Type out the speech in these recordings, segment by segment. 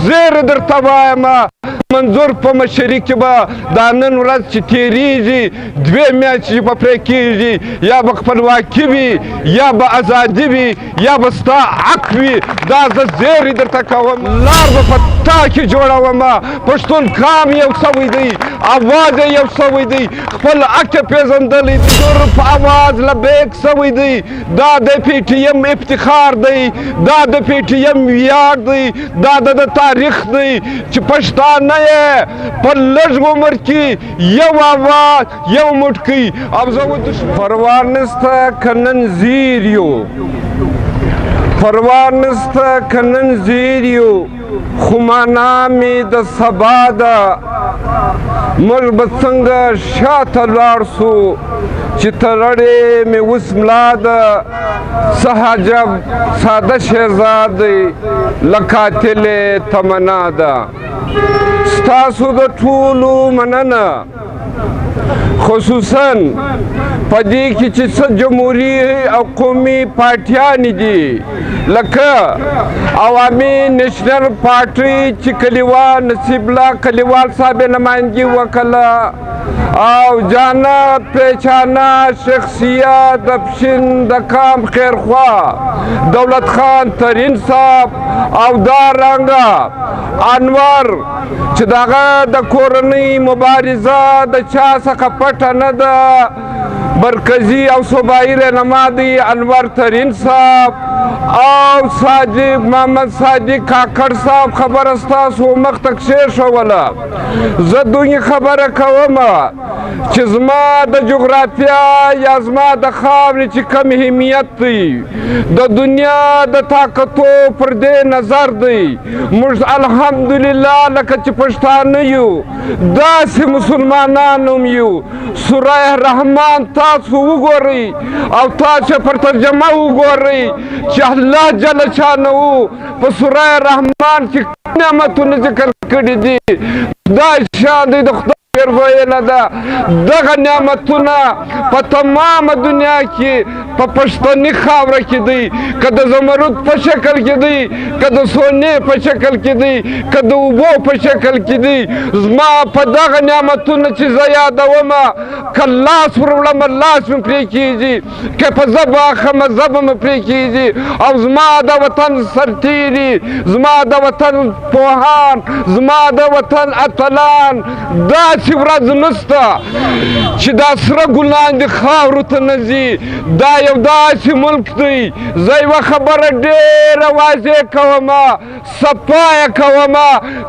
زیر درته وایم منظور په مشري کې به دا نن ورځ چې تېرېږي 2 میاشتې به پرې کېږي یا به خپلواکي وي یا به ازادي وي یا به ستا حق وي دا زه زیری درته کوم لار به په تا کې جوړوم پښتون قام یو سوی دی اواز یې یو سوی دی خپل حق یې پېژندلی دی نور په اواز لبیک سوی دی دا د پی ټي ایم افتخار دی دا د پی ټي ایم ویاړ دی دا د تاریخ دی چې پښتانه په لږ عمر کې یو آواز یو مټکی او زه پروا نسته که نن زیر یو پروا نسته که نن زیر یو خو معنا مې د سبا ده موږ به څنګه شاته لاړ سو چې ترړې مې اوس ملا ده څه عجب ساده شهزاد دی له قاتلې تمنا ده ستاسو د ټولو مننه خصوصا په دې کې چې څه جمهوري او قومي پارټیانې دي لکه عوامي نیشنل پارټي چې کلیوال نصیب الله کلیوال صاحب نمایندګي وکړه او جانا پہچانا شخصیت افشین د کام خیرخوا دولت خان ترین صاحب او دارنګه انور چې دغه د کورنۍ مبارزه د چا څخه پټه نه ده مرکزي او صوبایي رهنما دی انور ترین صاحب او صادق محمد صادق کاکړ صاحب خبره ستاسو مخ ته کښېښوله زه دوی خبره کوم چې زما د جغرافیا یا زما د خاورې چې کم اهمیت دی د دنیا د طاقتو پر دې نظر دی موږ الحمدلله لکه چې پښتانه یو داسې مسلمانان هم یو سوره رحمان تاسو وګورئ او تاسو پر ترجمه وګورئ چې الله جل شانه په سوره رحمان کې نعمتونه ذکر کړي دي دا شان دی د خدای ویله ده دغه نعمتونه په تمامه دنیا کې په پښتني خاوره کې دی که د زمرد په شکل کې دی که د سونې په شکل کې دی که د اوبو په شکل کې دی زما په دغه نعمتونه چې زه یادوم که لاس وروړم لاس مې پرې کېږي که په ژبه اخلم ژبه مې پرې کېږي او زما د وطن سرتېري زما د وطن پوهان زما د وطن اتلان داسې ورځ نسته چې دا سره ګلان د خاورو ته نه ځي دا یو داسې ملک دی زه یوه خبره ډېره واضح کوم صفا یې کوم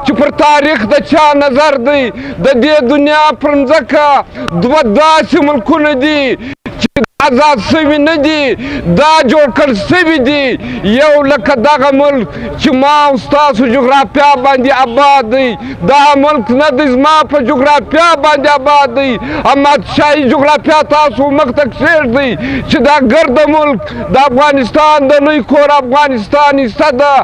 چې پر تاریخ د چا نظر دی د دې دنیا پر مځکه 2 داسې ملکونه دي چې آزاد سوي نه دي دا جوړ کړل سوي دي یو لکه دغه ملک چې ما او ستاسو جغرافیا باندې آباد دی دا ملک نه دی زما په جغرافیا باندې آباد دی احمدشاهي جغرافیا تاسو مخ ته کښېږدئ چې دا ګرده ملک د افغانستان د لوی کور افغانستان حصه ده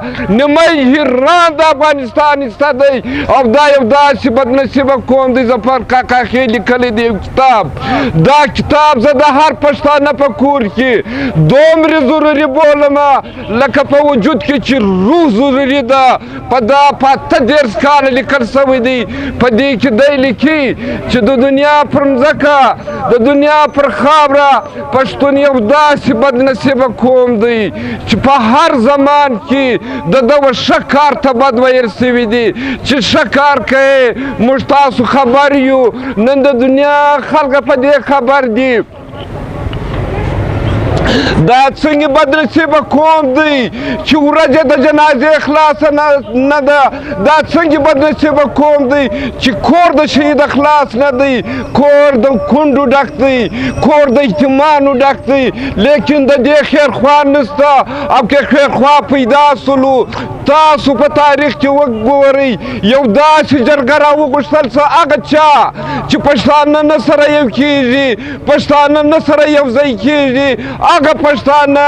نیمه ایران د افغانستان حصه دی او دا یو داسې بدنصیبه قوم دی ظفر کاکا خې لیکلی دی یو کتاب دا کتاب زه د هر پښتانه په کور کې دومره ضروري بولم لکه په وجود کې چې روح ضروري ده په دا په 18 کاله لیکل سوی دی په دې کې دی لیکي چې د دنیا پر مځکه د دنیا پر خاوره پښتون یو داسې بدنصیبه قوم دی چې په هر زمان کې د دغه ښه کار ته بد ویل سوي دي چې ښه کار کوي موږ تاسو خبر یو نن د دنیا خلک په دې خبر دي دا څنګه بدنصیبه قوم دی چې ورځ د جنازې خلاصه نه ده دا څنګه بدنصیبه قوم دی چې کور د شهید خلاص نه دی کور د کونډو ډک دی کور د یتیمانو ډک دی لیکن د دې خیرخوا نشته او که خیرخوا پیدا سولو تاسو په تاریخ کې وګورئ یو داسې جرګه راوغوښتل څه هغه چا چې پښتانه نه سره یو کېږي پښتانه نه سره یو ځای کېږي هغه پښتانه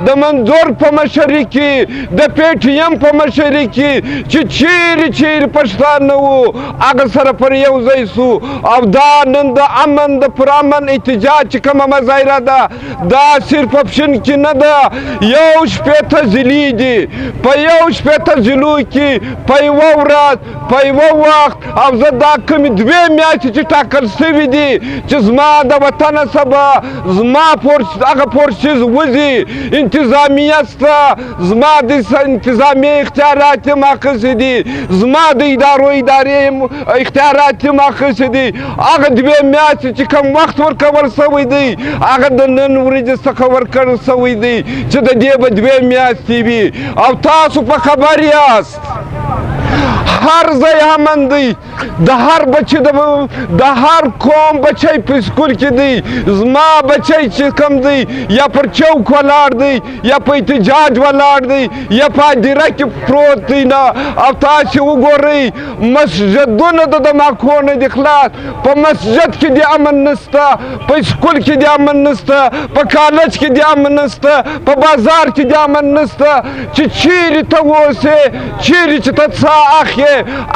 د منظور په مشري کې د پی ټي ایم په مشري کې چې چیرې پښتانه وو هغه سره پر یو ځای سو او دا نن د امن د پرامن احتجاج چې کومه مظاهره ده دا صرف اپشن کې نه ده یو شپېته ضلعې دي په یو شپېته ضلعو کې په یوه ورځ په یوه وخت او زه دا کومې 2 میاشتې چې ټاکل سوي دي چې زما د وطنه سبا زما هغه فورسز وځي انتظامیه شته زما د انتظامیې اختیارات یې اخیستي دي زما د ادارې اختیارات یې اخیستي دي هغه 2 میاشتې چې کوم وخت ورکول سوی دی هغه د نن ورځې څخه ورکړل سوی دی چې د دې به 2 میاشتې وي او تاسو په خبر یاست هر ځای امن دی د هر بچی د هر قوم بچی په سکول کې دی زما بچی چې کم دی یا پر چوک ولاړ دی یا په احتجاج ولاړ دی یا په هدیره کې پروت دی نه او تاسې وګورئ مسجدونه د دماکو نه دي خلاص په مسجد کې د امن نسته په سکول کې د امن نسته په کالج کې د امن نسته په بازار کې د امن نسته چې چیرې ته اوسې چیرې چې ته څه اخلې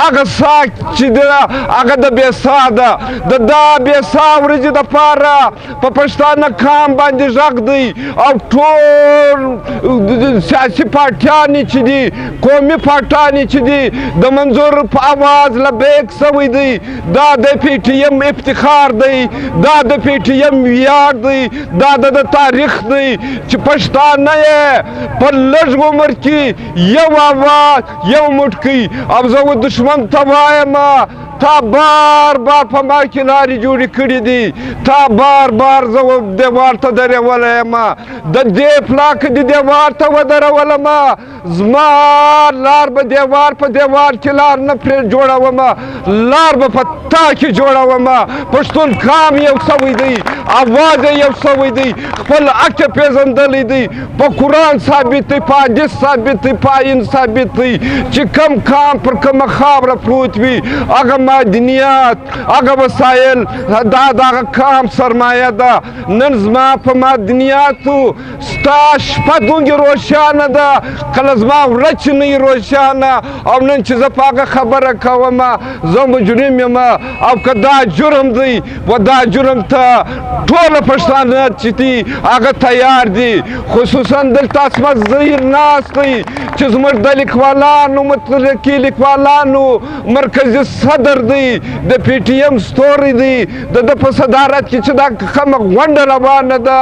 هغه ساه چې ده هغه د بې ساه ده د دا بې ساه ورځې دپاره په پښتانه قام باندې غږ دی او ټول سیاسي پارټیانې چې دي قومي پارټیانې چې دي د منظور په اواز لبیک سوی دی دا د پی ټي ایم افتخار دی دا د پی ټي ایم ویاړ دی دا د تاریخ دی چې پښتانه یې په لږ عمر کې یو اواز یو موټکی او زه دشمن ته وایم تا بار په ما کې لارې جوړې کړي دي تا بار زه دیوار ته درېولی یم د دې پلاک د دیوار ته ودرولم زما لار به دیوار په دیوار کې لار نه پرې جوړوم لار به په تا کې جوړوم پښتون قام یو سوی دی اواز یې یو سوی دی خپل حق یې پېژندلی دی په قرآن ثابت دی په حدیث ثابت دی په آیین ثابت دی چې کم قام پر کومه خاوره پروت وي هغه معدنیات هغه وسایل دا د هغه قام سرمایه ده نن زما په معدنیاتو ستا شپه دومره روښانه ده کله زما ورځ نه وي روښانه او نن چې زه په هغه خبره کوم زه مجرم یم او که دا جرم دی و دا جرم ته ټوله پښتانه چې دي هغه تیار دي خصوصا دلته عصمت ظهیر ناست دی چې زموږ د لیکوالانو مترقي لیکوالانو مرکزي صدر دی د پی ټي ایم ستوری دی د په صدارت کې چې دا کومه غونډه روانه ده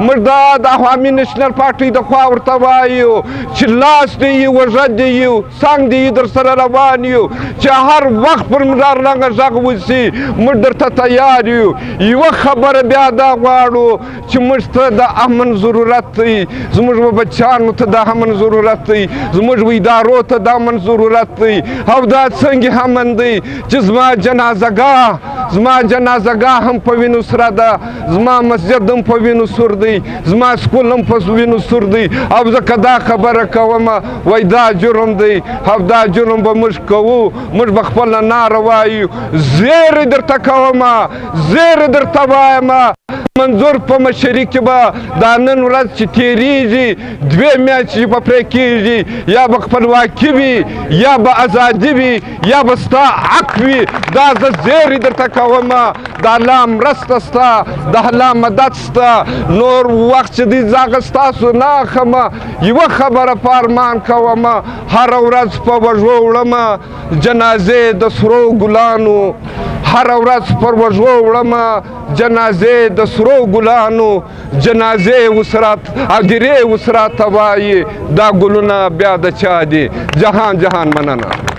موږ دا د عوامي نیشنل پارټۍ د خوا ورته وایو چې لاس دی یو وژد دی یو څنګ دی در سره روان یو چې هر وخت پر موږ رنګه غږ وسي موږ درته تیار یو یوه خبره بیا دا غواړو چې موږ ته د امن ضرورت دی زموږ بچیانو ته د امن ضرورت دی زموږ ادارو ته د امن ضرورت دی او دا څنګه امن دی چې زما جنازګاه هم په وینو سره ده زما مسجد هم په وینو سور دی زما سکول هم په وینو سور دی او زه که دا خبره کوم وای دا جرم دی او دا جرم به موږ کوو موږ به خپله ناره وایو زیری درته کوم زیری درته وایم منظور په مشري کې به دا نن ورځ چې تېرېږي 2 میاشتې به پرې کېږي یا به خپلواکي وي یا به ازادي وي یا به ستا حق وي دا زه زیری درته کوم د الله مرسته سته د الله مدد سته نور وخت چې دی زه هغه ستاسو نه اخلم یوه خبره په ارمان کوم هره ورځ په وږو وړم جنازې د سرو ګلانو هره ورځ پر وږو وړم جنازې د سرو ګلانو جنازې وسرات هدیرې وسراته وایي دا ګلونه بیا د چا دي جهان مننه